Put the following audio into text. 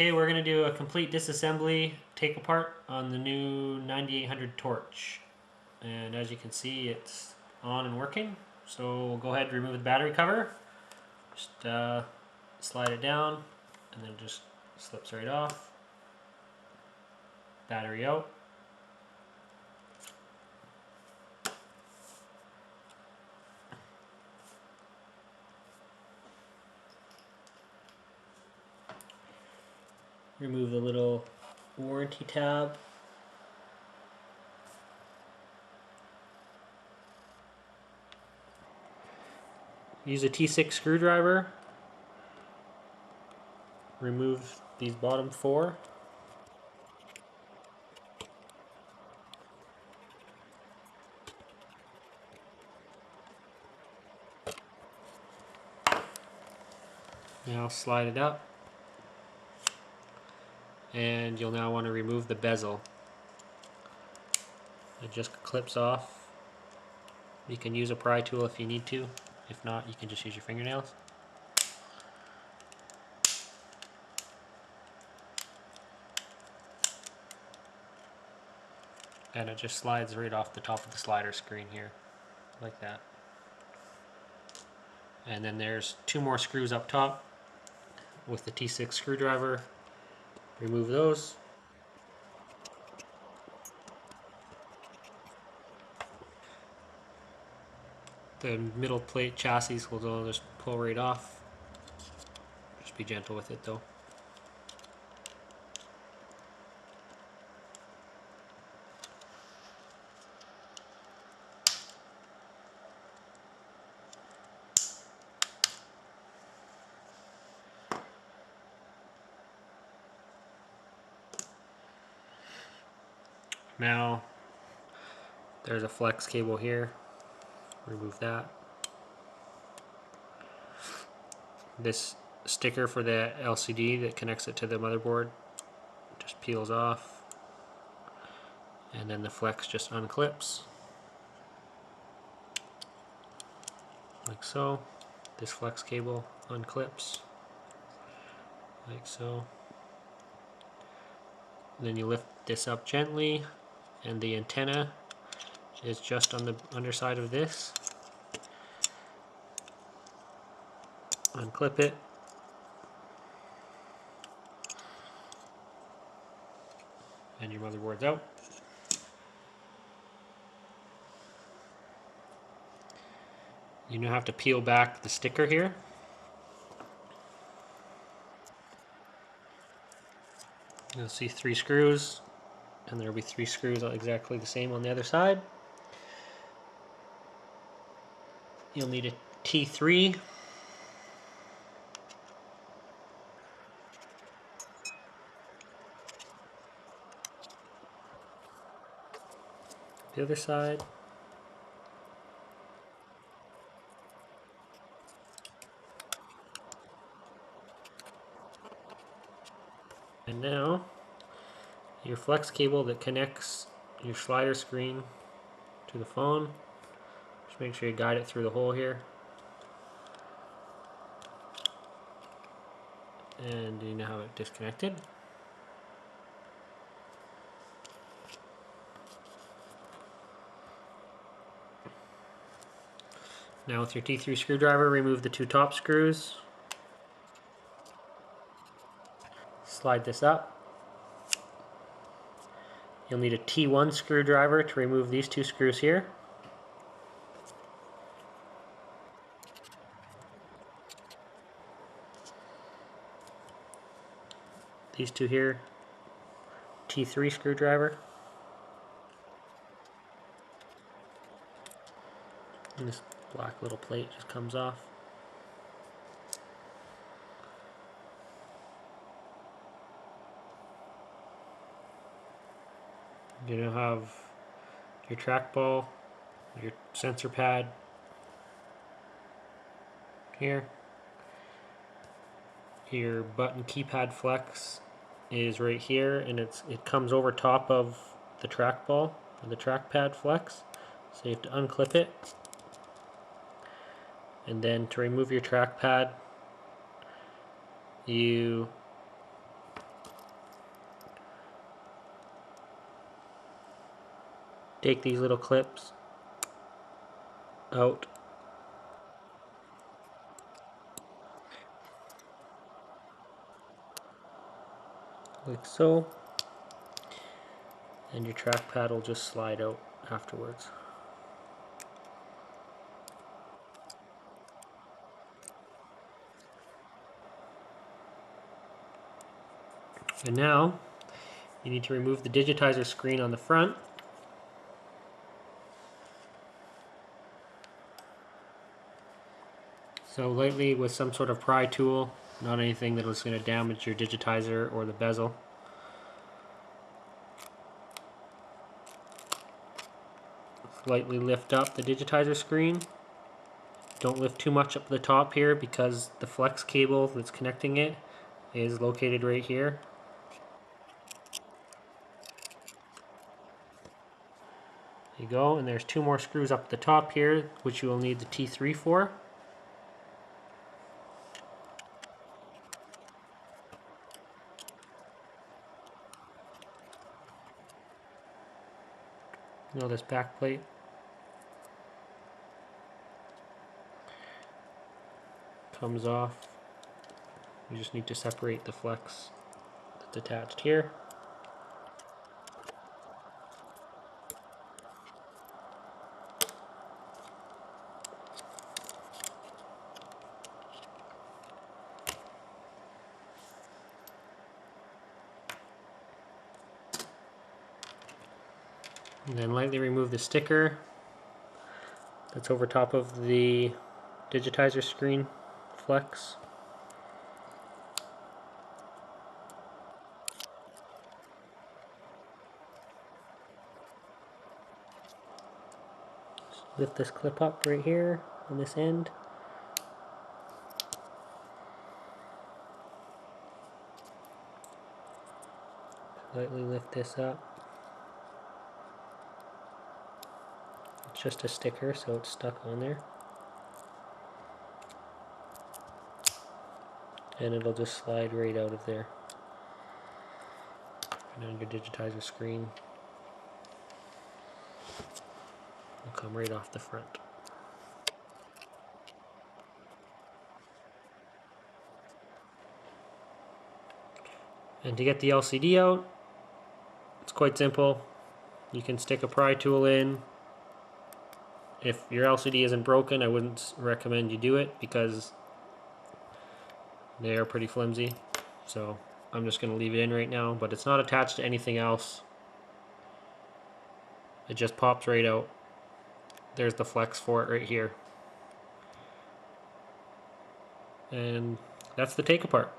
Okay, we're going to do a complete disassembly take apart on the new 9800 torch. And as you can see, it's on and working. So we'll go ahead and remove the battery cover. Just slide it down and then it just slips right off. Battery out. Remove the little warranty tab. Use a T6 screwdriver. Remove these bottom four. Now slide it up. And you'll now want to remove the bezel. It just clips off. You can use a pry tool if you need to. If not, you can just use your fingernails. And it just slides right off the top of the slider screen here, like that. And then there's two more screws up top with the T6 screwdriver. Remove those. The middle plate chassis will just pull right off. Just be gentle with it though. Now there's a flex cable here. Remove that. This sticker for the LCD that connects it to the motherboard just peels off, and then the flex just unclips like so. This flex cable unclips like so. Then you lift this up gently, and the antenna is just on the underside of this. Unclip it. And your motherboard's out. You now have to peel back the sticker here. You'll see 3 screws, and there will be 3 screws exactly the same on the other side. You'll need a T3. The other side. And now your flex cable that connects your slider screen to the phone. Just make sure you guide it through the hole here. And you now have it disconnected. Now with your T3 screwdriver, remove the 2 top screws. Slide this up. You'll need a T1 screwdriver to remove these 2 screws here. These 2 here, T3 screwdriver. And this black little plate just comes off. You now have your trackball, your sensor pad here. Your button keypad flex is right here, and it comes over top of the trackball, or the trackpad flex. So you have to unclip it. And then to remove your trackpad, you take these little clips out. Like so. And your trackpad will just slide out afterwards. And now you need to remove the digitizer screen on the front. So lightly with some sort of pry tool, not anything that was going to damage your digitizer or the bezel. Lightly lift up the digitizer screen. Don't lift too much up the top here because the flex cable that's connecting it is located right here. There you go, and there's 2 more screws up at the top here, which you will need the T3 for. Now this back plate. Comes off. You just need to separate the flex that's attached here. And then lightly remove the sticker that's over top of the digitizer screen flex. Just lift this clip up right here on this end. Lightly lift this up. It's just a sticker, so it's stuck on there. And it'll just slide right out of there. And on your digitizer screen, will come right off the front. And to get the LCD out, it's quite simple. You can stick a pry tool in. If your LCD isn't broken, I wouldn't recommend you do it because they are pretty flimsy. So I'm just going to leave it in right now, but it's not attached to anything else. It just pops right out. There's the flex for it right here. And that's the take apart.